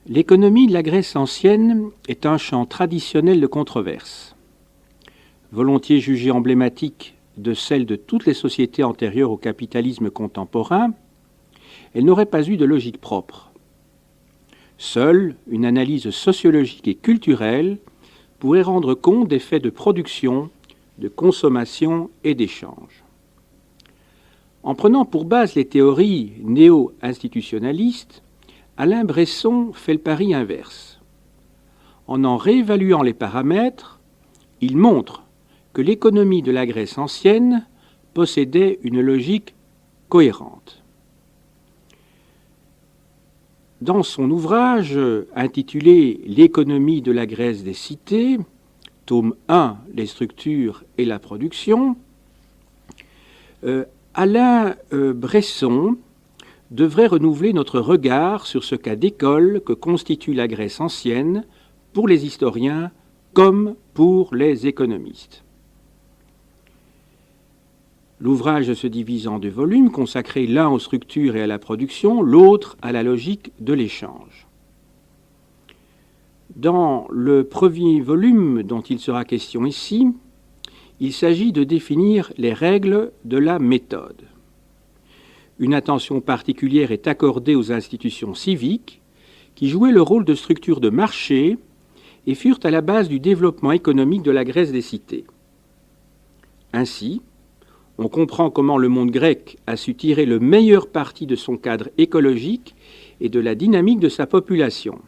L'économie de la Grèce ancienne est un champ traditionnel de controverse, volontiers jugée emblématique de celle de toutes les sociétés antérieures au capitalisme contemporain. Elle n'aurait pas eu de logique propre. Seule une analyse sociologique et culturelle pourrait rendre compte des faits de production, de consommation et d'échange. En prenant pour base les théories néo-institutionnalistes, Alain Bresson fait le pari inverse. En réévaluant les paramètres, il montre que l'économie de la Grèce ancienne possédait une logique cohérente. Dans son ouvrage intitulé « L'économie de la Grèce des cités », tome 1, les structures et la production, Alain Bresson devrait renouveler notre regard sur ce cas d'école que constitue la Grèce ancienne pour les historiens comme pour les économistes. L'ouvrage se divise en 2 volumes, consacrés l'un aux structures et à la production, l'autre à la logique de l'échange. Dans le premier volume dont il sera question ici, il s'agit de définir les règles de la méthode. Une attention particulière est accordée aux institutions civiques qui jouaient le rôle de structures de marché et furent à la base du développement économique de la Grèce des cités. Ainsi, on comprend comment le monde grec a su tirer le meilleur parti de son cadre écologique et de la dynamique de sa population.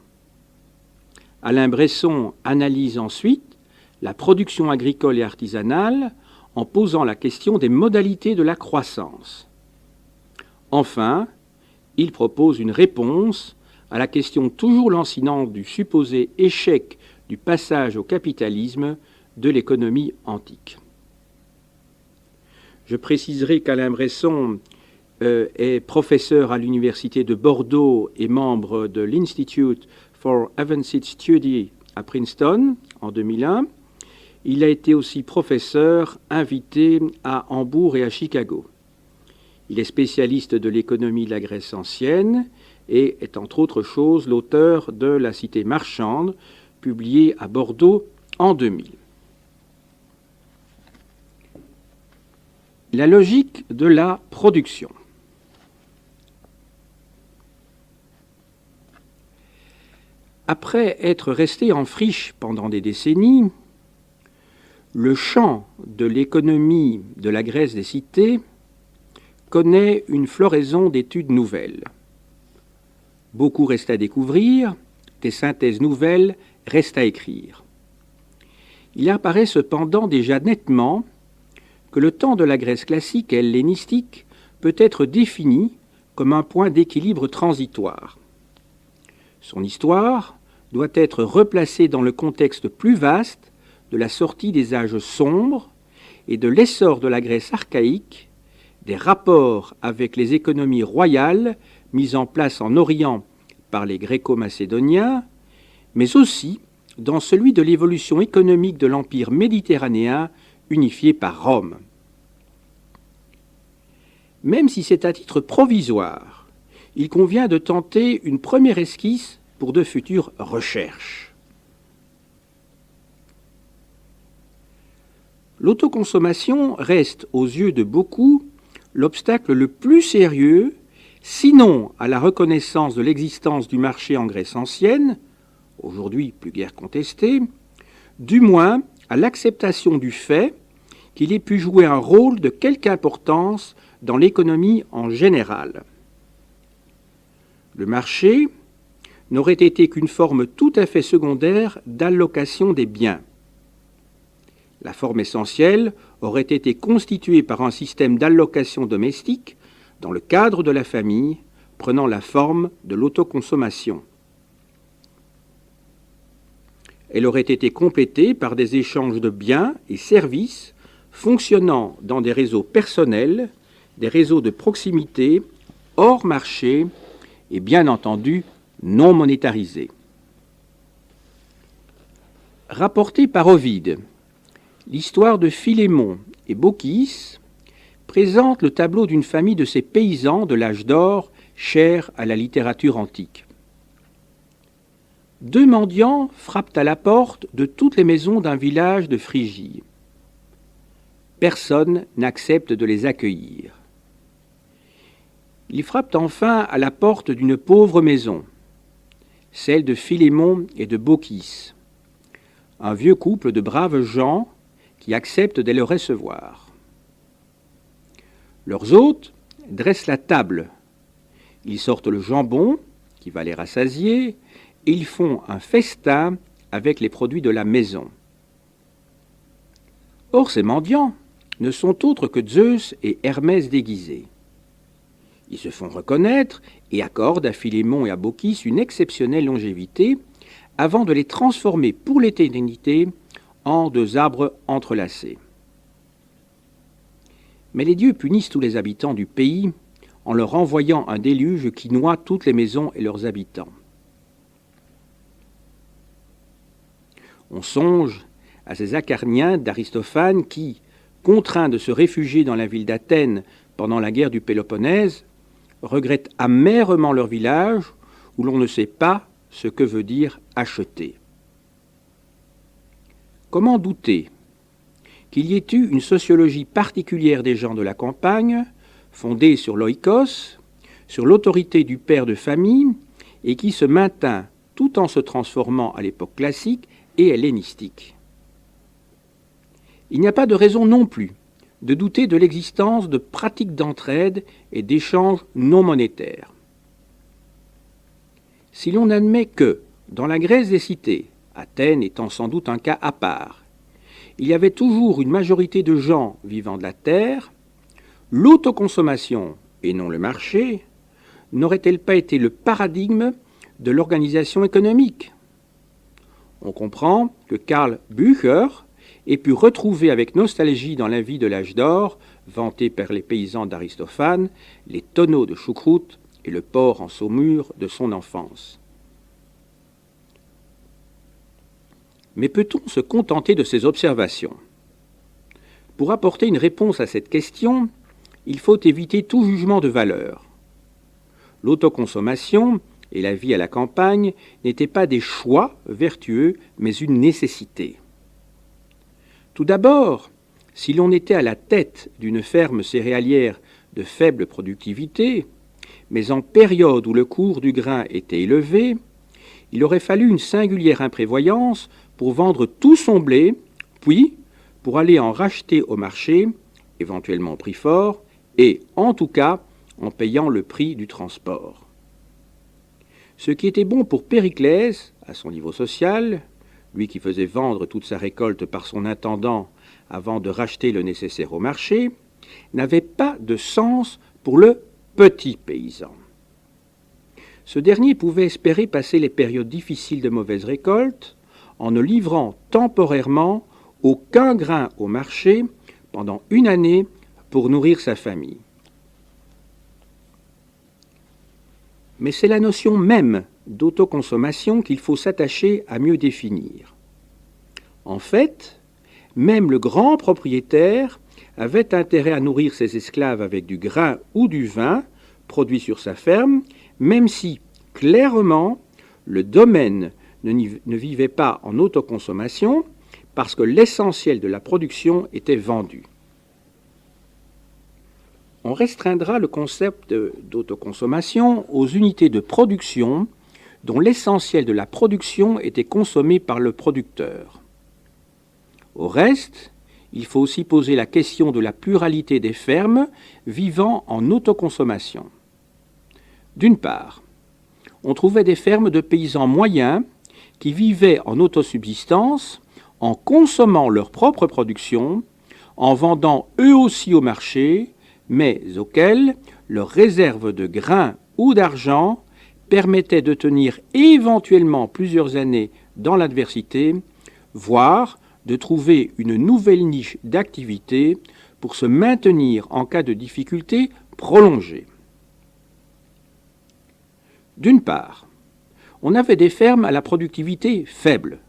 Alain Bresson analyse ensuite la production agricole et artisanale en posant la question des modalités de la croissance. Enfin, il propose une réponse à la question toujours lancinante du supposé échec du passage au capitalisme de l'économie antique. Je préciserai qu'Alain Bresson est professeur à l'Université de Bordeaux et membre de l'Institute for Advanced Study à Princeton en 2001. Il a été aussi professeur invité à Hambourg et à Chicago. Il est spécialiste de l'économie de la Grèce ancienne et est entre autres choses l'auteur de La Cité marchande, publié à Bordeaux en 2000. La logique de la production. Après être resté en friche pendant des décennies, le champ de l'économie de la Grèce des cités connaît une floraison d'études nouvelles. Beaucoup reste à découvrir, des synthèses nouvelles restent à écrire. Il apparaît cependant déjà nettement que le temps de la Grèce classique et hellénistique peut être défini comme un point d'équilibre transitoire. Son histoire doit être replacée dans le contexte plus vaste de la sortie des âges sombres et de l'essor de la Grèce archaïque, des rapports avec les économies royales mises en place en Orient par les Gréco-Macédoniens, mais aussi dans celui de l'évolution économique de l'Empire méditerranéen unifié par Rome. Même si c'est à titre provisoire, il convient de tenter une première esquisse pour de futures recherches. L'autoconsommation reste, aux yeux de beaucoup, l'obstacle le plus sérieux, sinon à la reconnaissance de l'existence du marché en Grèce ancienne, aujourd'hui plus guère contesté, du moins à l'acceptation du fait qu'il ait pu jouer un rôle de quelque importance dans l'économie en général. Le marché n'aurait été qu'une forme tout à fait secondaire d'allocation des biens. La forme essentielle aurait été constituée par un système d'allocation domestique dans le cadre de la famille, prenant la forme de l'autoconsommation. Elle aurait été complétée par des échanges de biens et services fonctionnant dans des réseaux personnels, des réseaux de proximité, hors marché et bien entendu non monétarisés. Rapporté par Ovide, l'histoire de Philémon et Baucis présente le tableau d'une famille de ces paysans de l'âge d'or chers à la littérature antique. 2 mendiants frappent à la porte de toutes les maisons d'un village de Phrygie. Personne n'accepte de les accueillir. Ils frappent enfin à la porte d'une pauvre maison, celle de Philémon et de Baucis, un vieux couple de braves gens qui acceptent de les recevoir. Leurs hôtes dressent la table. Ils sortent le jambon, qui va les rassasier, et ils font un festin avec les produits de la maison. Or, ces mendiants ne sont autres que Zeus et Hermès déguisés. Ils se font reconnaître et accordent à Philémon et à Baucis une exceptionnelle longévité avant de les transformer pour l'éternité en 2 arbres entrelacés. Mais les dieux punissent tous les habitants du pays en leur envoyant un déluge qui noie toutes les maisons et leurs habitants. On songe à ces Acarniens d'Aristophane qui, contraints de se réfugier dans la ville d'Athènes pendant la guerre du Péloponnèse, regrettent amèrement leur village où l'on ne sait pas ce que veut dire acheter. Comment douter qu'il y ait eu une sociologie particulière des gens de la campagne, fondée sur l'oikos, sur l'autorité du père de famille, et qui se maintint tout en se transformant à l'époque classique et hellénistique. Il n'y a pas de raison non plus de douter de l'existence de pratiques d'entraide et d'échanges non monétaires. Si l'on admet que, dans la Grèce des cités, Athènes étant sans doute un cas à part, il y avait toujours une majorité de gens vivant de la terre, l'autoconsommation, et non le marché, n'aurait-elle pas été le paradigme de l'organisation économique ? On comprend que Karl Bücher ait pu retrouver avec nostalgie dans la vie de l'âge d'or, vanté par les paysans d'Aristophane, les tonneaux de choucroute et le porc en saumure de son enfance. Mais peut-on se contenter de ces observations ? Pour apporter une réponse à cette question, il faut éviter tout jugement de valeur. L'autoconsommation et la vie à la campagne n'étaient pas des choix vertueux, mais une nécessité. Tout d'abord, si l'on était à la tête d'une ferme céréalière de faible productivité, mais en période où le cours du grain était élevé, il aurait fallu une singulière imprévoyance pour vendre tout son blé, puis pour aller en racheter au marché, éventuellement au prix fort, et, en tout cas, en payant le prix du transport. Ce qui était bon pour Périclès, à son niveau social, lui qui faisait vendre toute sa récolte par son intendant avant de racheter le nécessaire au marché, n'avait pas de sens pour le petit paysan. Ce dernier pouvait espérer passer les périodes difficiles de mauvaise récolte en ne livrant temporairement aucun grain au marché pendant 1 année pour nourrir sa famille. Mais c'est la notion même d'autoconsommation qu'il faut s'attacher à mieux définir. En fait, même le grand propriétaire avait intérêt à nourrir ses esclaves avec du grain ou du vin produit sur sa ferme, même si, clairement, le domaine ne vivait pas en autoconsommation parce que l'essentiel de la production était vendu. On restreindra le concept d'autoconsommation aux unités de production dont l'essentiel de la production était consommé par le producteur. Au reste, il faut aussi poser la question de la pluralité des fermes vivant en autoconsommation. D'une part, on trouvait des fermes de paysans moyens qui vivaient en autosubsistance en consommant leur propre production, en vendant eux aussi au marché, mais auxquels leurs réserves de grains ou d'argent permettaient de tenir éventuellement plusieurs années dans l'adversité, voire de trouver une nouvelle niche d'activité pour se maintenir en cas de difficultés prolongées. D'une part, on avait des fermes à la productivité faible,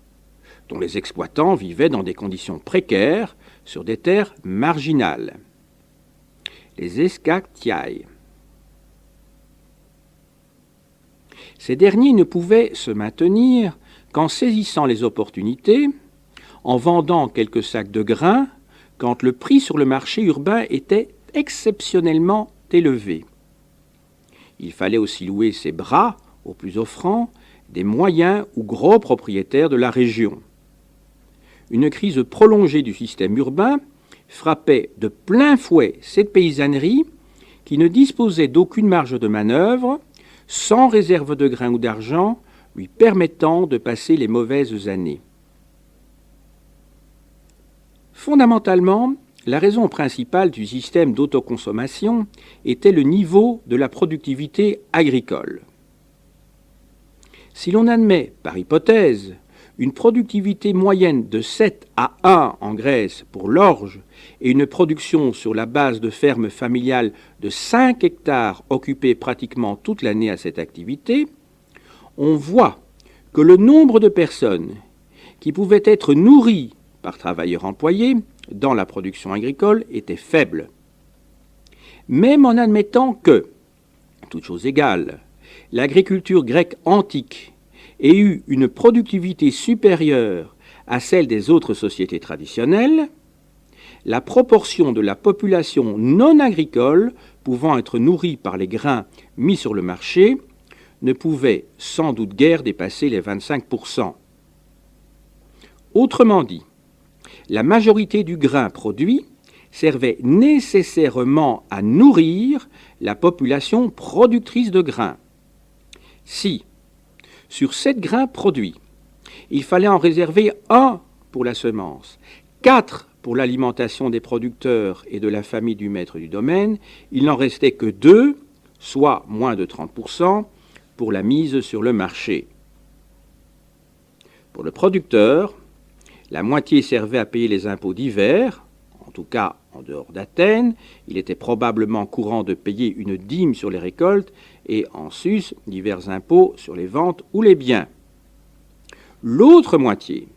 dont les exploitants vivaient dans des conditions précaires sur des terres marginales, les escactiae. Ces derniers ne pouvaient se maintenir qu'en saisissant les opportunités, en vendant quelques sacs de grains, quand le prix sur le marché urbain était exceptionnellement élevé. Il fallait aussi louer ses bras aux plus offrants, des moyens ou gros propriétaires de la région. Une crise prolongée du système urbain frappait de plein fouet cette paysannerie qui ne disposait d'aucune marge de manœuvre, sans réserve de grains ou d'argent, lui permettant de passer les mauvaises années. Fondamentalement, la raison principale du système d'autoconsommation était le niveau de la productivité agricole. Si l'on admet, par hypothèse, une productivité moyenne de 7 à 1 en Grèce pour l'orge et une production sur la base de fermes familiales de 5 hectares occupées pratiquement toute l'année à cette activité, on voit que le nombre de personnes qui pouvaient être nourries par travailleurs employés dans la production agricole était faible. Même en admettant que, toute chose égale, l'agriculture grecque antique ait eu une productivité supérieure à celle des autres sociétés traditionnelles, la proportion de la population non agricole pouvant être nourrie par les grains mis sur le marché ne pouvait sans doute guère dépasser les 25%. Autrement dit, la majorité du grain produit servait nécessairement à nourrir la population productrice de grains. Si, sur 7 grains produits, il fallait en réserver 1 pour la semence, 4 pour l'alimentation des producteurs et de la famille du maître du domaine, il n'en restait que 2, soit moins de 30%, pour la mise sur le marché. Pour le producteur, la moitié servait à payer les impôts d'hiver, en tout cas en dehors d'Athènes. Il était probablement courant de payer une dîme sur les récoltes et en sus divers impôts sur les ventes ou les biens. L'autre moitié,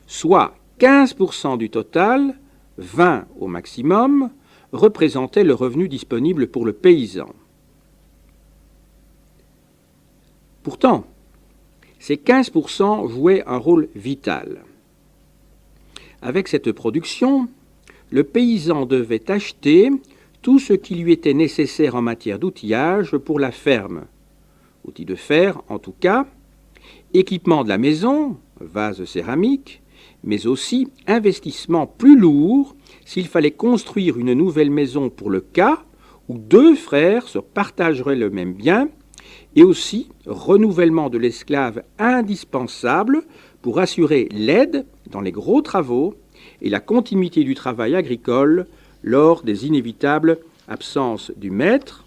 soit 15% du total, 20 au maximum, représentait le revenu disponible pour le paysan. Pourtant, ces 15% jouaient un rôle vital. Avec cette production, le paysan devait acheter tout ce qui lui était nécessaire en matière d'outillage pour la ferme. Outils de fer, en tout cas, équipement de la maison, vases céramiques, mais aussi investissement plus lourd s'il fallait construire une nouvelle maison pour le cas où 2 frères se partageraient le même bien, et aussi renouvellement de l'esclave indispensable pour assurer l'aide dans les gros travaux et la continuité du travail agricole lors des inévitables absences du maître,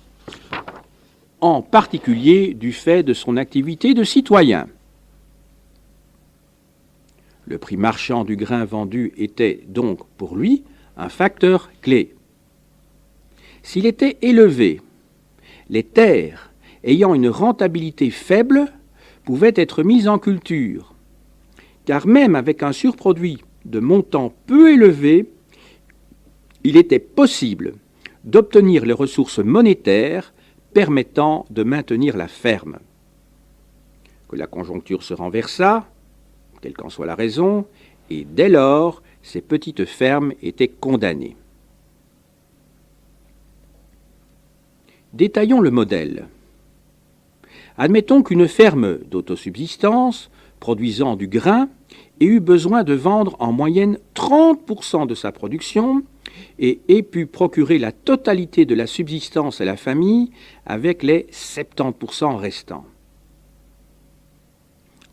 en particulier du fait de son activité de citoyen. Le prix marchand du grain vendu était donc pour lui un facteur clé. S'il était élevé, les terres ayant une rentabilité faible pouvaient être mises en culture, car même avec un surproduit de montant peu élevé, il était possible d'obtenir les ressources monétaires permettant de maintenir la ferme. Que la conjoncture se renversât, quelle qu'en soit la raison, et dès lors, ces petites fermes étaient condamnées. Détaillons le modèle. Admettons qu'une ferme d'autosubsistance, produisant du grain, ait eu besoin de vendre en moyenne 30% de sa production et ait pu procurer la totalité de la subsistance à la famille avec les 70% restants.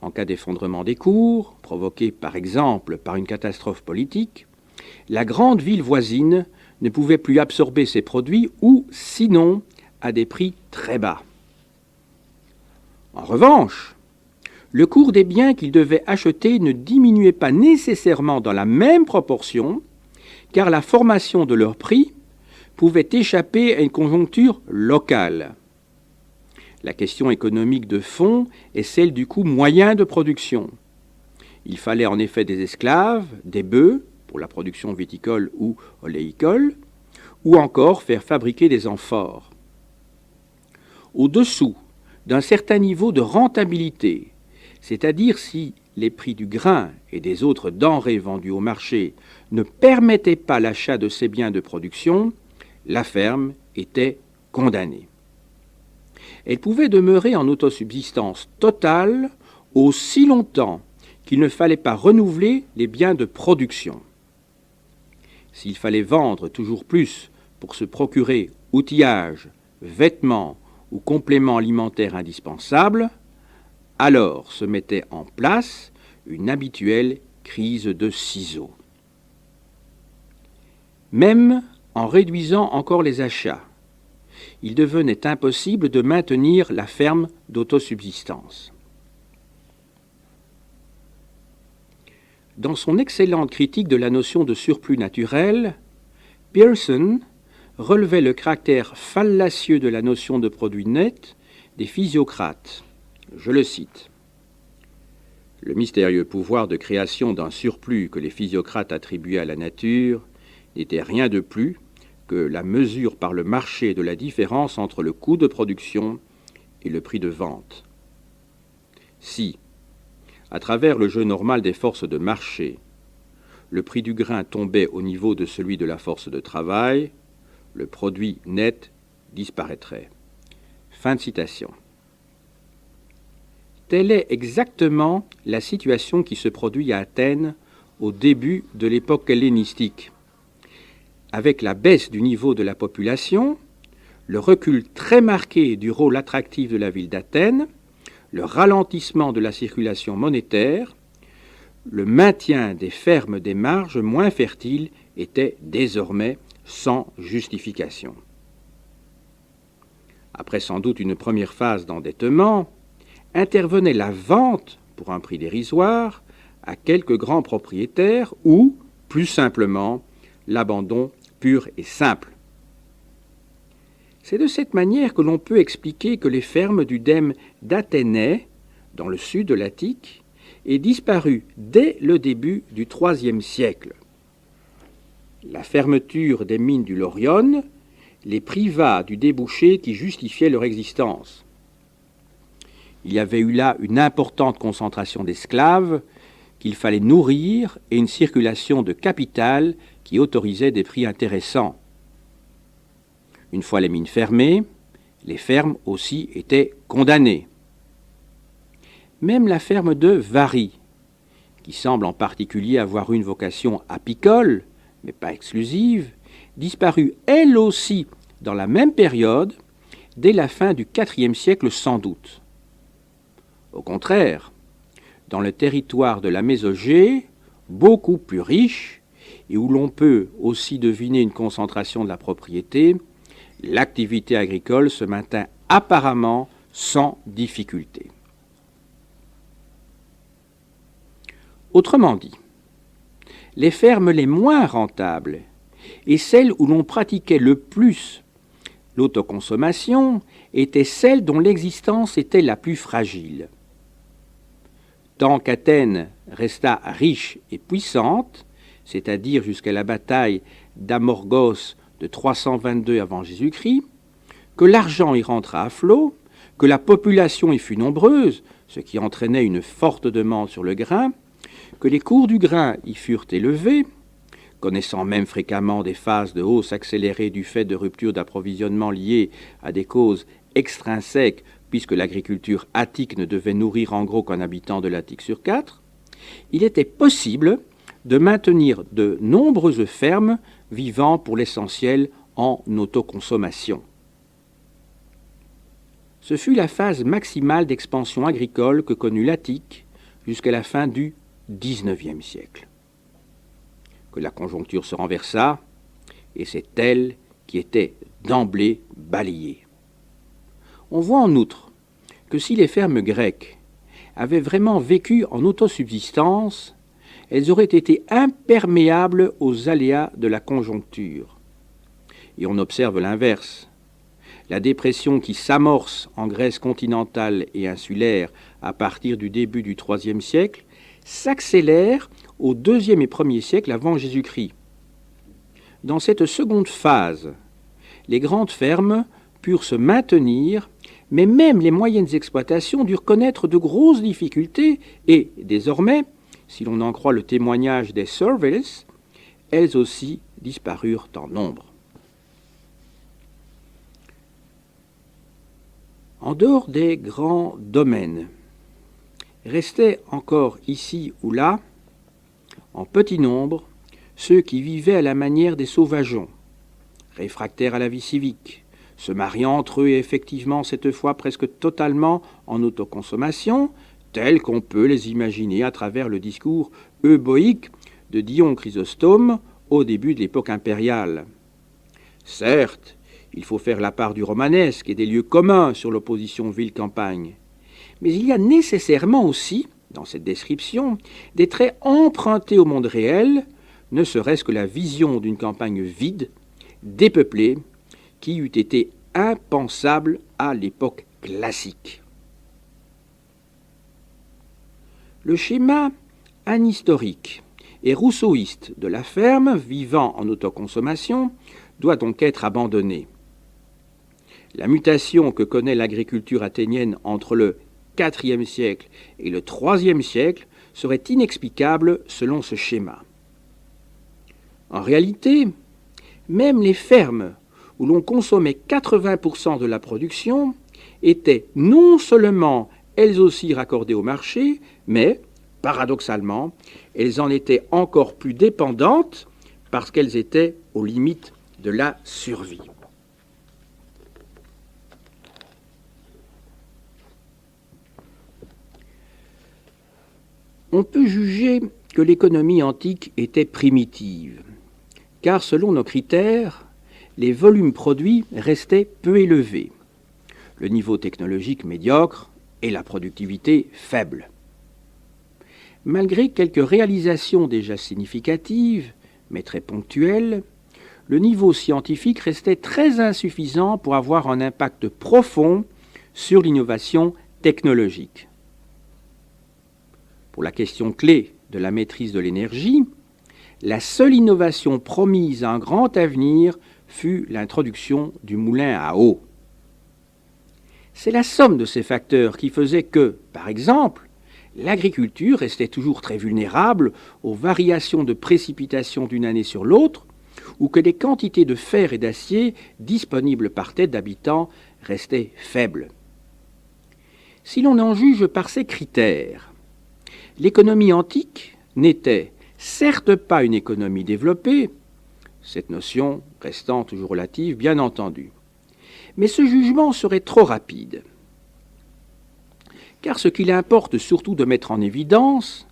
En cas d'effondrement des cours, provoqué par exemple par une catastrophe politique, la grande ville voisine ne pouvait plus absorber ces produits ou, sinon, à des prix très bas. En revanche, le cours des biens qu'ils devaient acheter ne diminuait pas nécessairement dans la même proportion, car la formation de leur prix pouvait échapper à une conjoncture locale. La question économique de fond est celle du coût moyen de production. Il fallait en effet des esclaves, des bœufs, pour la production viticole ou oléicole, ou encore faire fabriquer des amphores. Au-dessous d'un certain niveau de rentabilité, c'est-à-dire si les prix du grain et des autres denrées vendues au marché ne permettaient pas l'achat de ces biens de production, la ferme était condamnée. Elle pouvait demeurer en autosubsistance totale aussi longtemps qu'il ne fallait pas renouveler les biens de production. S'il fallait vendre toujours plus pour se procurer outillage, vêtements ou compléments alimentaires indispensables, alors se mettait en place une habituelle crise de ciseaux. Même en réduisant encore les achats, il devenait impossible de maintenir la ferme d'autosubsistance. Dans son excellente critique de la notion de surplus naturel, Pearson relevait le caractère fallacieux de la notion de produit net des physiocrates. Je le cite. « Le mystérieux pouvoir de création d'un surplus que les physiocrates attribuaient à la nature n'était rien de plus que la mesure par le marché de la différence entre le coût de production et le prix de vente. Si, à travers le jeu normal des forces de marché, le prix du grain tombait au niveau de celui de la force de travail, le produit net disparaîtrait. » Fin de citation. Telle est exactement la situation qui se produit à Athènes au début de l'époque hellénistique. Avec la baisse du niveau de la population, le recul très marqué du rôle attractif de la ville d'Athènes, le ralentissement de la circulation monétaire, le maintien des fermes des marges moins fertiles était désormais sans justification. Après sans doute une première phase d'endettement, intervenait la vente, pour un prix dérisoire, à quelques grands propriétaires ou, plus simplement, l'abandon pur et simple. C'est de cette manière que l'on peut expliquer que les fermes du dème d'Athénée, dans le sud de l'Attique, aient disparu dès le début du IIIe siècle. La fermeture des mines du Laurion les priva du débouché qui justifiait leur existence. Il y avait eu là une importante concentration d'esclaves qu'il fallait nourrir et une circulation de capital qui autorisait des prix intéressants. Une fois les mines fermées, les fermes aussi étaient condamnées. Même la ferme de Varie, qui semble en particulier avoir une vocation apicole, mais pas exclusive, disparut elle aussi dans la même période, dès la fin du IVe siècle sans doute. Au contraire, dans le territoire de la Mésogée, beaucoup plus riche, et où l'on peut aussi deviner une concentration de la propriété, l'activité agricole se maintint apparemment sans difficulté. Autrement dit, les fermes les moins rentables et celles où l'on pratiquait le plus l'autoconsommation étaient celles dont l'existence était la plus fragile. Tant qu'Athènes resta riche et puissante, c'est-à-dire jusqu'à la bataille d'Amorgos de 322 avant Jésus-Christ, que l'argent y rentra à flot, que la population y fut nombreuse, ce qui entraînait une forte demande sur le grain, que les cours du grain y furent élevés, connaissant même fréquemment des phases de hausse accélérée du fait de ruptures d'approvisionnement liées à des causes extrinsèques, puisque l'agriculture attique ne devait nourrir en gros qu'un habitant de l'Attique sur 4, il était possible de maintenir de nombreuses fermes vivant pour l'essentiel en autoconsommation. Ce fut la phase maximale d'expansion agricole que connut l'Attique jusqu'à la fin du XIXe siècle. Que la conjoncture se renversa, et c'est elle qui était d'emblée balayée. On voit en outre que si les fermes grecques avaient vraiment vécu en autosubsistance, elles auraient été imperméables aux aléas de la conjoncture. Et on observe l'inverse. La dépression qui s'amorce en Grèce continentale et insulaire à partir du début du IIIe siècle s'accélère au IIe et Ier siècle avant Jésus-Christ. Dans cette seconde phase, les grandes fermes purent se maintenir, Mais même les moyennes exploitations durent connaître de grosses difficultés et, désormais, si l'on en croit le témoignage des Surveys, elles aussi disparurent en nombre. En dehors des grands domaines, restaient encore ici ou là, en petit nombre, ceux qui vivaient à la manière des sauvageons, réfractaires à la vie civique, se mariant entre eux et effectivement cette fois presque totalement en autoconsommation, tels qu'on peut les imaginer à travers le discours euboïque de Dion Chrysostome au début de l'époque impériale. Certes, il faut faire la part du romanesque et des lieux communs sur l'opposition ville-campagne, mais il y a nécessairement aussi, dans cette description, des traits empruntés au monde réel, ne serait-ce que la vision d'une campagne vide, dépeuplée, qui eût été impensable à l'époque classique. Le schéma anhistorique et rousseauiste de la ferme vivant en autoconsommation doit donc être abandonné. La mutation que connaît l'agriculture athénienne entre le IVe siècle et le IIIe siècle serait inexplicable selon ce schéma. En réalité, même les fermes où l'on consommait 80% de la production étaient non seulement elles aussi raccordées au marché, mais, paradoxalement, elles en étaient encore plus dépendantes parce qu'elles étaient aux limites de la survie. On peut juger que l'économie antique était primitive, car selon nos critères, les volumes produits restaient peu élevés, le niveau technologique médiocre et la productivité faible. Malgré quelques réalisations déjà significatives, mais très ponctuelles, le niveau scientifique restait très insuffisant pour avoir un impact profond sur l'innovation technologique. Pour la question clé de la maîtrise de l'énergie, la seule innovation promise à un grand avenir fut l'introduction du moulin à eau. C'est la somme de ces facteurs qui faisait que, par exemple, l'agriculture restait toujours très vulnérable aux variations de précipitations d'une année sur l'autre, ou que les quantités de fer et d'acier disponibles par tête d'habitant restaient faibles. Si l'on en juge par ces critères, l'économie antique n'était certes pas une économie développée, cette notion restant toujours relative, bien entendu. Mais ce jugement serait trop rapide. Car ce qu'il importe surtout de mettre en évidence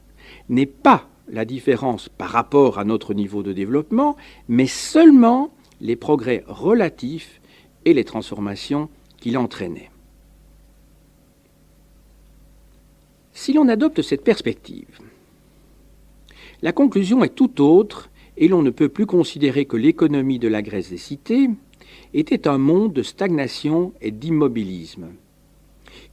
n'est pas la différence par rapport à notre niveau de développement, mais seulement les progrès relatifs et les transformations qu'il entraînait. Si l'on adopte cette perspective, la conclusion est tout autre et l'on ne peut plus considérer que l'économie de la Grèce des cités était un monde de stagnation et d'immobilisme,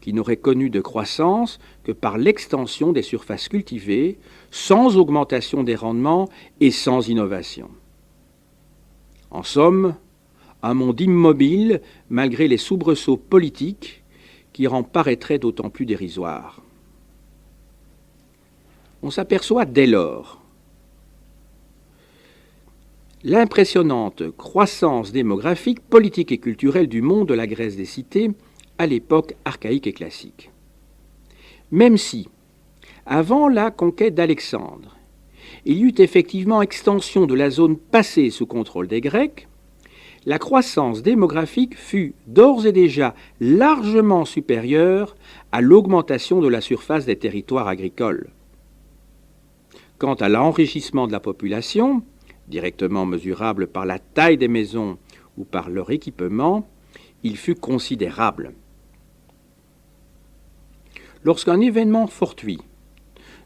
qui n'aurait connu de croissance que par l'extension des surfaces cultivées, sans augmentation des rendements et sans innovation. En somme, un monde immobile malgré les soubresauts politiques qui en paraîtraient d'autant plus dérisoires. On s'aperçoit dès lors l'impressionnante croissance démographique, politique et culturelle du monde de la Grèce des cités à l'époque archaïque et classique. Même si, avant la conquête d'Alexandre, il y eut effectivement extension de la zone passée sous contrôle des Grecs, la croissance démographique fut d'ores et déjà largement supérieure à l'augmentation de la surface des territoires agricoles. Quant à l'enrichissement de la population, directement mesurable par la taille des maisons ou par leur équipement, il fut considérable. Lorsqu'un événement fortuit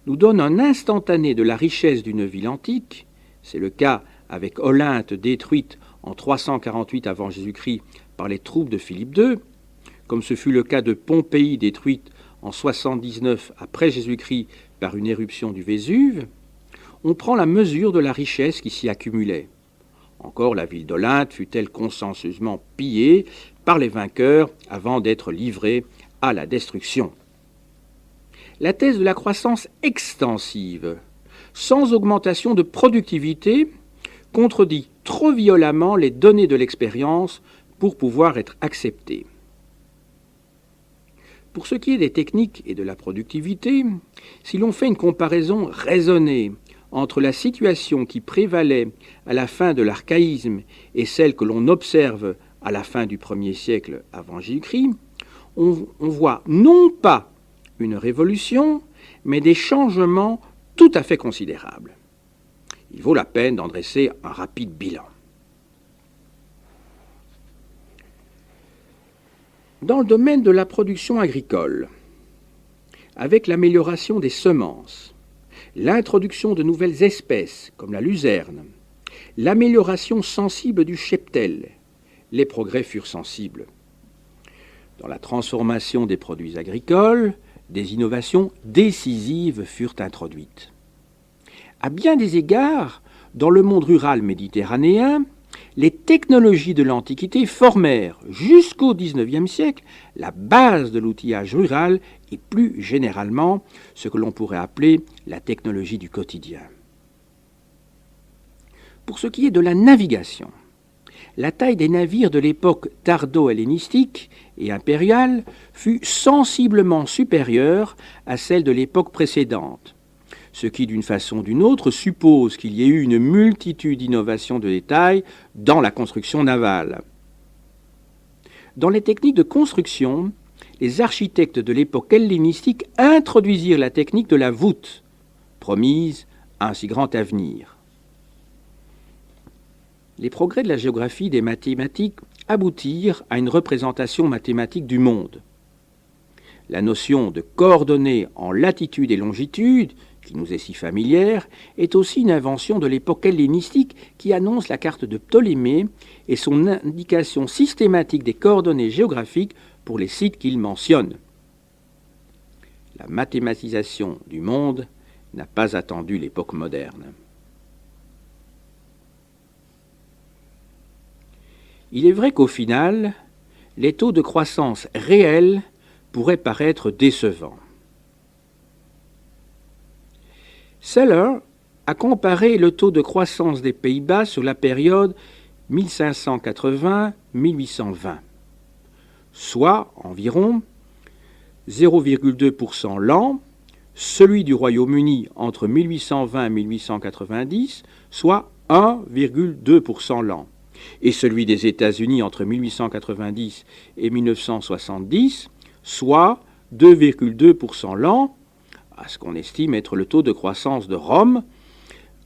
nous donne un instantané de la richesse d'une ville antique, c'est le cas avec Olynthe détruite en 348 avant Jésus-Christ par les troupes de Philippe II, comme ce fut le cas de Pompéi détruite en 79 après Jésus-Christ par une éruption du Vésuve, on prend la mesure de la richesse qui s'y accumulait. Encore la ville d'Olynthe fut-elle consensueusement pillée par les vainqueurs avant d'être livrés à la destruction. La thèse de la croissance extensive, sans augmentation de productivité, contredit trop violemment les données de l'expérience pour pouvoir être acceptée. Pour ce qui est des techniques et de la productivité, si l'on fait une comparaison raisonnée entre la situation qui prévalait à la fin de l'archaïsme et celle que l'on observe à la fin du 1er siècle avant Jésus-Christ, on voit non pas une révolution, mais des changements tout à fait considérables. Il vaut la peine d'en dresser un rapide bilan. Dans le domaine de la production agricole, avec l'amélioration des semences, l'introduction de nouvelles espèces comme la luzerne, l'amélioration sensible du cheptel, les progrès furent sensibles. Dans la transformation des produits agricoles, des innovations décisives furent introduites. À bien des égards, dans le monde rural méditerranéen, les technologies de l'Antiquité formèrent, jusqu'au XIXe siècle, la base de l'outillage rural et plus généralement ce que l'on pourrait appeler la technologie du quotidien. Pour ce qui est de la navigation, la taille des navires de l'époque tardo-hellénistique et impériale fut sensiblement supérieure à celle de l'époque précédente, ce qui, d'une façon ou d'une autre, suppose qu'il y ait eu une multitude d'innovations de détail dans la construction navale. Dans les techniques de construction, les architectes de l'époque hellénistique introduisirent la technique de la voûte, promise à un si grand avenir. Les progrès de la géographie et des mathématiques aboutirent à une représentation mathématique du monde. La notion de coordonnées en latitude et longitude, qui nous est si familière, est aussi une invention de l'époque hellénistique qui annonce la carte de Ptolémée et son indication systématique des coordonnées géographiques pour les sites qu'il mentionne. La mathématisation du monde n'a pas attendu l'époque moderne. Il est vrai qu'au final, les taux de croissance réels pourraient paraître décevants. Seller a comparé le taux de croissance des Pays-Bas sur la période 1580-1820, soit environ 0,2% l'an, celui du Royaume-Uni entre 1820 et 1890, soit 1,2% l'an, et celui des États-Unis entre 1890 et 1970, soit 2,2% l'an, à ce qu'on estime être le taux de croissance de Rome,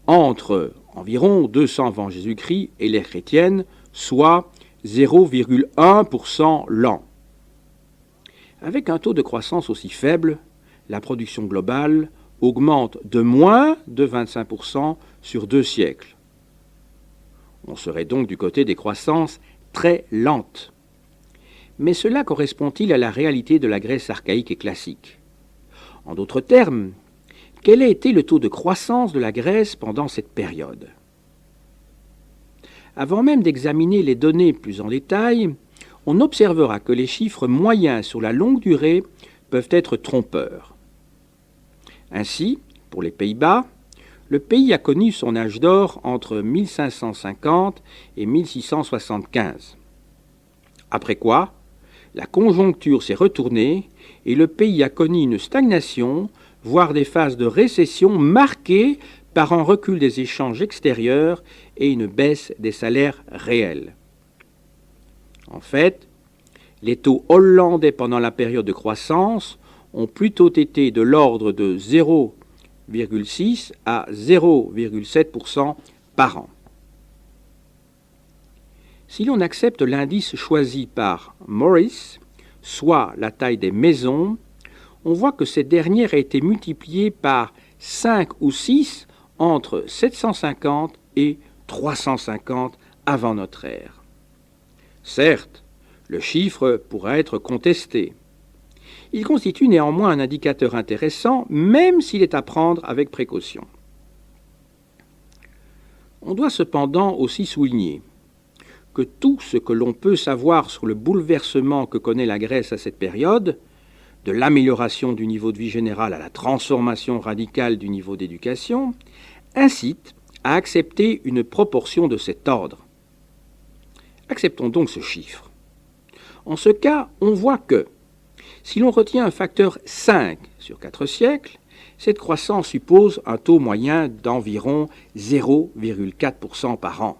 entre environ 200 avant Jésus-Christ et l'ère chrétienne, soit 0,1% l'an. Avec un taux de croissance aussi faible, la production globale augmente de moins de 25% sur 2 siècles. On serait donc du côté des croissances très lentes. Mais cela correspond-il à la réalité de la Grèce archaïque et classique ? En d'autres termes, quel a été le taux de croissance de la Grèce pendant cette période ? Avant même d'examiner les données plus en détail, on observera que les chiffres moyens sur la longue durée peuvent être trompeurs. Ainsi, pour les Pays-Bas, le pays a connu son âge d'or entre 1550 et 1675. Après quoi, la conjoncture s'est retournée et le pays a connu une stagnation, voire des phases de récession marquées par un recul des échanges extérieurs et une baisse des salaires réels. En fait, les taux hollandais pendant la période de croissance ont plutôt été de l'ordre de 0,6 à 0,7% par an. Si l'on accepte l'indice choisi par Morris, soit la taille des maisons, on voit que cette dernière a été multipliée par 5 ou 6 entre 750 et 350 avant notre ère. Certes, le chiffre pourra être contesté. Il constitue néanmoins un indicateur intéressant, même s'il est à prendre avec précaution. On doit cependant aussi souligner que tout ce que l'on peut savoir sur le bouleversement que connaît la Grèce à cette période, de l'amélioration du niveau de vie général à la transformation radicale du niveau d'éducation, incite à accepter une proportion de cet ordre. Acceptons donc ce chiffre. En ce cas, on voit que, si l'on retient un facteur 5 sur 4 siècles, cette croissance suppose un taux moyen d'environ 0,4% par an.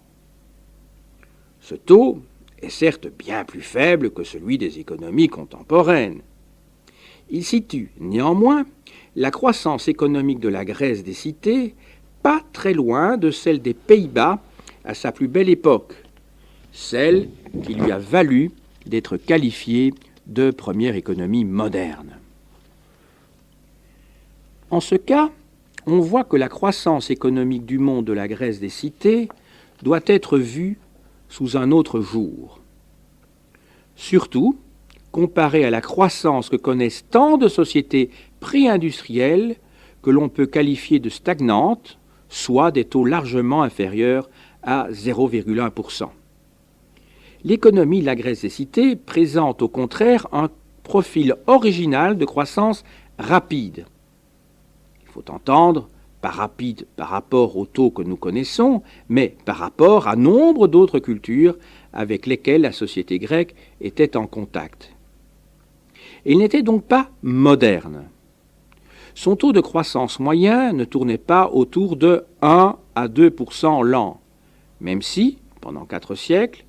Ce taux est certes bien plus faible que celui des économies contemporaines. Il situe néanmoins la croissance économique de la Grèce des cités pas très loin de celle des Pays-Bas à sa plus belle époque, celle qui lui a valu d'être qualifiée de première économie moderne. En ce cas, on voit que la croissance économique du monde de la Grèce des cités doit être vue sous un autre jour. Surtout, comparée à la croissance que connaissent tant de sociétés pré-industrielles que l'on peut qualifier de stagnantes, soit des taux largement inférieurs à 0,1%. L'économie de la Grèce des cités présente au contraire un profil original de croissance rapide. Il faut entendre par rapide par rapport au taux que nous connaissons, mais par rapport à nombre d'autres cultures avec lesquelles la société grecque était en contact. Il n'était donc pas moderne. Son taux de croissance moyen ne tournait pas autour de 1 à 2% l'an, même si, pendant 4 siècles,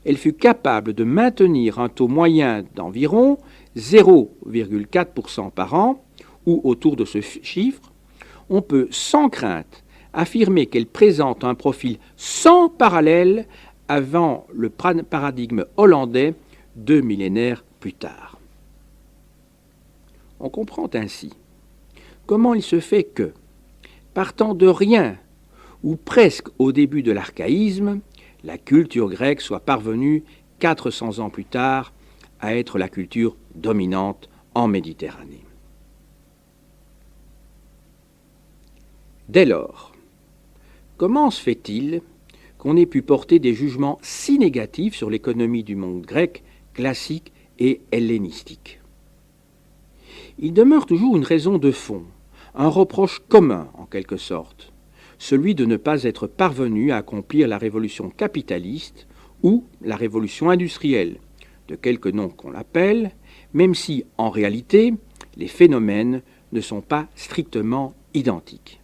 elle fut capable de maintenir un taux moyen d'environ 0,4% par an, ou autour de ce chiffre, on peut sans crainte affirmer qu'elle présente un profil sans parallèle avant le paradigme hollandais 2 millénaires plus tard. On comprend ainsi comment il se fait que, partant de rien, ou presque au début de l'archaïsme, la culture grecque soit parvenue 400 ans plus tard à être la culture dominante en Méditerranée. Dès lors, comment se fait-il qu'on ait pu porter des jugements si négatifs sur l'économie du monde grec, classique et hellénistique? Il demeure toujours une raison de fond, un reproche commun en quelque sorte, celui de ne pas être parvenu à accomplir la révolution capitaliste ou la révolution industrielle, de quelque nom qu'on l'appelle, même si, en réalité, les phénomènes ne sont pas strictement identiques.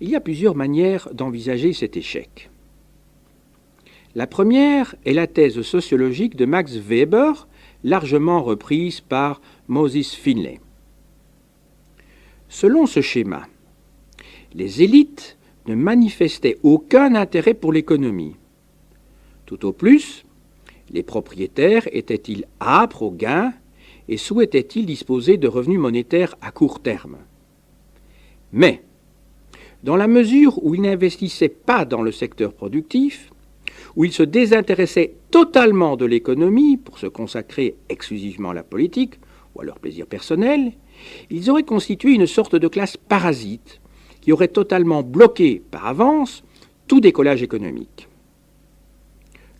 Il y a plusieurs manières d'envisager cet échec. La première est la thèse sociologique de Max Weber, largement reprise par Moses Finlay. Selon ce schéma, les élites ne manifestaient aucun intérêt pour l'économie. Tout au plus, les propriétaires étaient-ils âpres au gain et souhaitaient-ils disposer de revenus monétaires à court terme. Mais, dans la mesure où ils n'investissaient pas dans le secteur productif, où ils se désintéressaient totalement de l'économie pour se consacrer exclusivement à la politique ou à leur plaisir personnel, ils auraient constitué une sorte de classe parasite qui aurait totalement bloqué par avance tout décollage économique.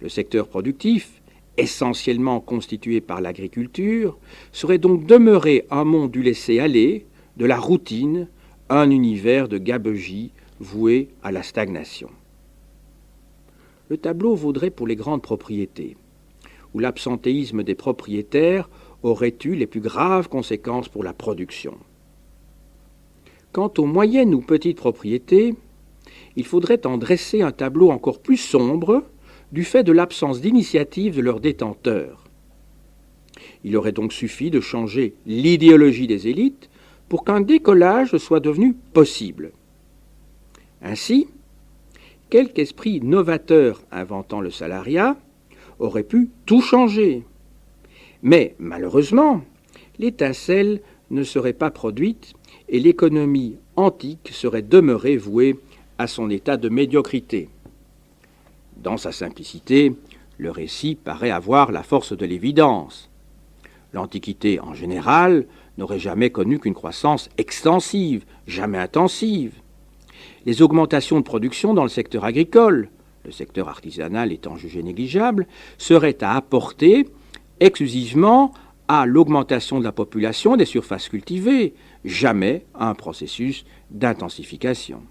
Le secteur productif, essentiellement constitué par l'agriculture, serait donc demeuré un monde du laisser-aller, de la routine, un univers de gabegie voué à la stagnation. Le tableau vaudrait pour les grandes propriétés, où l'absentéisme des propriétaires aurait eu les plus graves conséquences pour la production. Quant aux moyennes ou petites propriétés, il faudrait en dresser un tableau encore plus sombre du fait de l'absence d'initiative de leurs détenteurs. Il aurait donc suffi de changer l'idéologie des élites pour qu'un décollage soit devenu possible. Ainsi, quelque esprit novateur inventant le salariat aurait pu tout changer. Mais malheureusement, l'étincelle ne serait pas produite et l'économie antique serait demeurée vouée à son état de médiocrité. Dans sa simplicité, le récit paraît avoir la force de l'évidence. L'Antiquité en général n'aurait jamais connu qu'une croissance extensive, jamais intensive. Les augmentations de production dans le secteur agricole, le secteur artisanal étant jugé négligeable, serait à apporter exclusivement à l'augmentation de la population des surfaces cultivées, jamais à un processus d'intensification.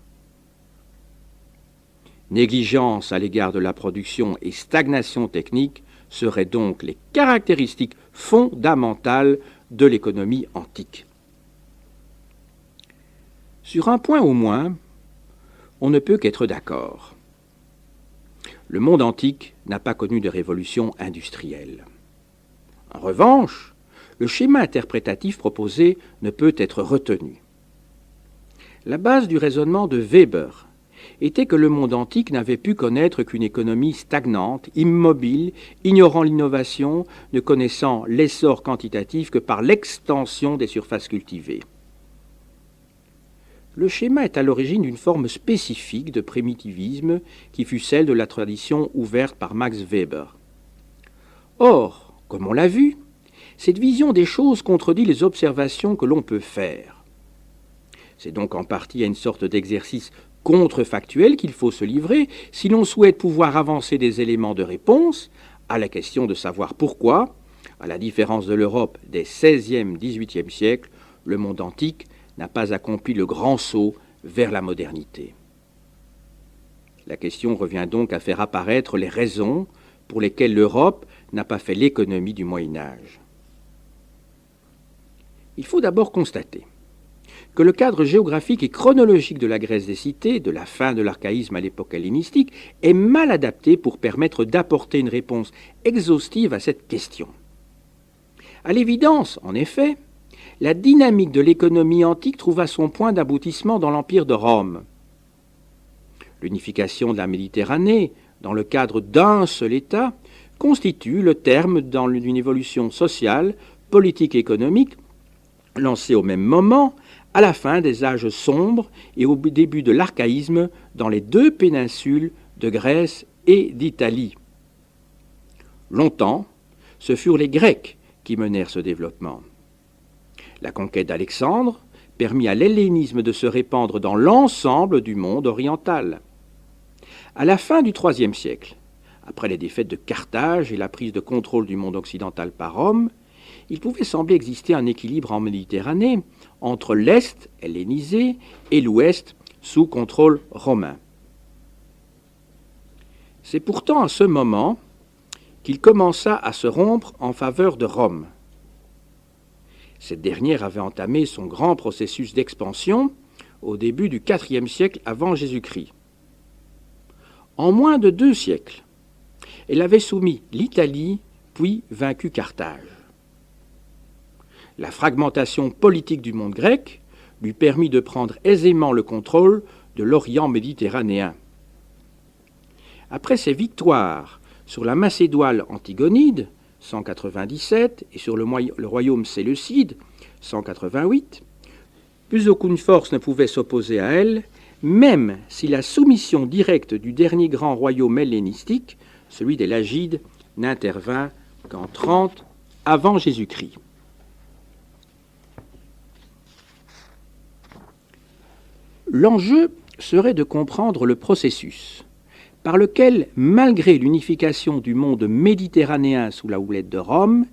Négligence à l'égard de la production et stagnation technique seraient donc les caractéristiques fondamentales de l'économie antique. Sur un point au moins, on ne peut qu'être d'accord. Le monde antique n'a pas connu de révolution industrielle. En revanche, le schéma interprétatif proposé ne peut être retenu. La base du raisonnement de Weber était que le monde antique n'avait pu connaître qu'une économie stagnante, immobile, ignorant l'innovation, ne connaissant l'essor quantitatif que par l'extension des surfaces cultivées. Le schéma est à l'origine d'une forme spécifique de primitivisme qui fut celle de la tradition ouverte par Max Weber. Or, comme on l'a vu, cette vision des choses contredit les observations que l'on peut faire. C'est donc en partie à une sorte d'exercice contrefactuel qu'il faut se livrer si l'on souhaite pouvoir avancer des éléments de réponse à la question de savoir pourquoi, à la différence de l'Europe des XVIe, XVIIIe siècles, le monde antique n'a pas accompli le grand saut vers la modernité. La question revient donc à faire apparaître les raisons pour lesquelles l'Europe n'a pas fait l'économie du Moyen Âge. Il faut d'abord constater que le cadre géographique et chronologique de la Grèce des cités, de la fin de l'archaïsme à l'époque hellénistique, est mal adapté pour permettre d'apporter une réponse exhaustive à cette question. À l'évidence, en effet, la dynamique de l'économie antique trouva son point d'aboutissement dans l'Empire de Rome. L'unification de la Méditerranée, dans le cadre d'un seul État, constitue le terme d'une évolution sociale, politique et économique lancée au même moment, à la fin des âges sombres et au début de l'archaïsme dans les deux péninsules de Grèce et d'Italie. Longtemps, ce furent les Grecs qui menèrent ce développement. La conquête d'Alexandre permit à l'hellénisme de se répandre dans l'ensemble du monde oriental. À la fin du IIIe siècle, après les défaites de Carthage et la prise de contrôle du monde occidental par Rome, il pouvait sembler exister un équilibre en Méditerranée entre l'Est hellénisé et l'Ouest sous contrôle romain. C'est pourtant à ce moment qu'il commença à se rompre en faveur de Rome. Cette dernière avait entamé son grand processus d'expansion au début du IVe siècle avant Jésus-Christ. En moins de 2 siècles, elle avait soumis l'Italie, puis vaincu Carthage. La fragmentation politique du monde grec lui permit de prendre aisément le contrôle de l'Orient méditerranéen. Après ses victoires sur la Macédoine antigonide, 197, et sur le royaume séleucide, 188, plus aucune force ne pouvait s'opposer à elle, même si la soumission directe du dernier grand royaume hellénistique, celui des Lagides, n'intervint qu'en 30 avant Jésus-Christ. L'enjeu serait de comprendre le processus par lequel, malgré l'unification du monde méditerranéen sous la houlette de Rome,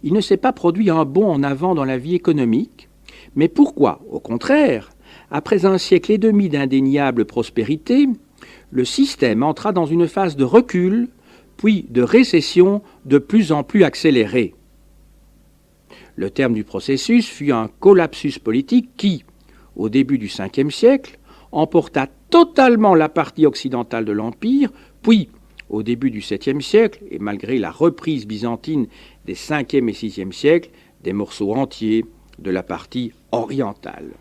il ne s'est pas produit un bond en avant dans la vie économique, mais pourquoi, au contraire, après un siècle et demi d'indéniable prospérité, le système entra dans une phase de recul, puis de récession de plus en plus accélérée. Le terme du processus fut un collapsus politique qui, au début du Ve siècle, emporta totalement la partie occidentale de l'Empire, puis, au début du VIIe siècle, et malgré la reprise byzantine des Ve et VIe siècles, des morceaux entiers de la partie orientale.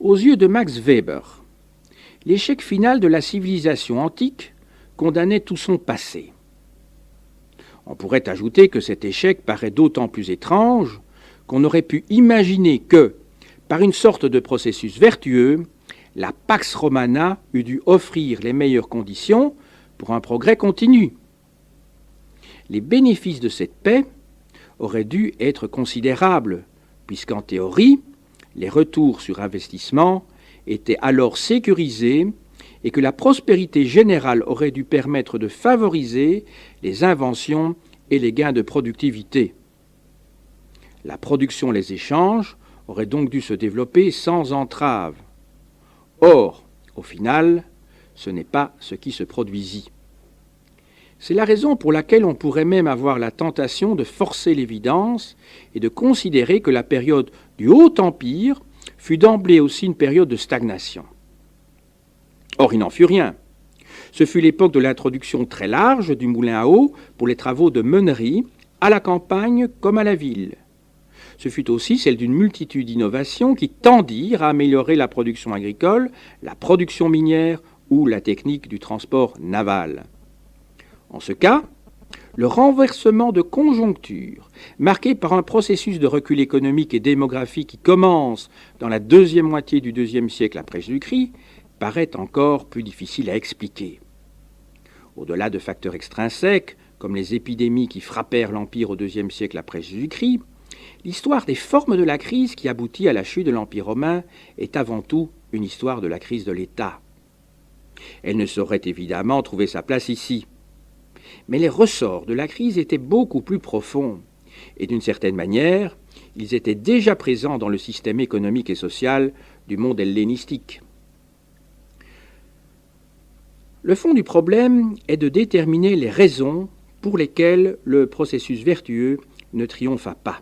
Aux yeux de Max Weber, l'échec final de la civilisation antique condamnait tout son passé. On pourrait ajouter que cet échec paraît d'autant plus étrange qu'on aurait pu imaginer que, par une sorte de processus vertueux, la Pax Romana eût dû offrir les meilleures conditions pour un progrès continu. Les bénéfices de cette paix auraient dû être considérables, puisqu'en théorie, les retours sur investissement étaient alors sécurisés et que la prospérité générale aurait dû permettre de favoriser les inventions et les gains de productivité. La production et les échanges auraient donc dû se développer sans entrave. Or, au final, ce n'est pas ce qui se produisit. C'est la raison pour laquelle on pourrait même avoir la tentation de forcer l'évidence et de considérer que la période du Haut Empire fut d'emblée aussi une période de stagnation. Or, il n'en fut rien. Ce fut l'époque de l'introduction très large du moulin à eau pour les travaux de meunerie, à la campagne comme à la ville. Ce fut aussi celle d'une multitude d'innovations qui tendirent à améliorer la production agricole, la production minière ou la technique du transport naval. En ce cas, le renversement de conjoncture, marqué par un processus de recul économique et démographique qui commence dans la deuxième moitié du IIe siècle après Jésus-Christ, paraît encore plus difficile à expliquer. Au-delà de facteurs extrinsèques, comme les épidémies qui frappèrent l'Empire au IIe siècle après Jésus-Christ, l'histoire des formes de la crise qui aboutit à la chute de l'Empire romain est avant tout une histoire de la crise de l'État. Elle ne saurait évidemment trouver sa place ici. Mais les ressorts de la crise étaient beaucoup plus profonds, et d'une certaine manière, ils étaient déjà présents dans le système économique et social du monde hellénistique. Le fond du problème est de déterminer les raisons pour lesquelles le processus vertueux ne triompha pas.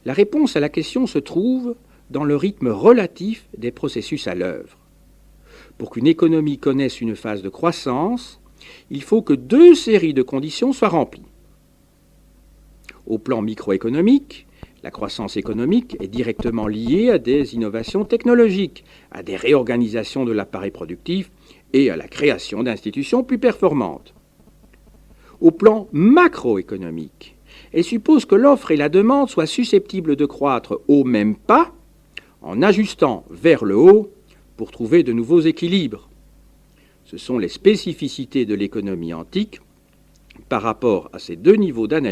La réponse à la question se trouve dans le rythme relatif des processus à l'œuvre. Pour qu'une économie connaisse une phase de croissance, il faut que deux séries de conditions soient remplies. Au plan microéconomique, la croissance économique est directement liée à des innovations technologiques, à des réorganisations de l'appareil productif et à la création d'institutions plus performantes. Au plan macroéconomique, elle suppose que l'offre et la demande soient susceptibles de croître au même pas, en ajustant vers le haut pour trouver de nouveaux équilibres. Ce sont les spécificités de l'économie antique par rapport à ces deux niveaux d'analyse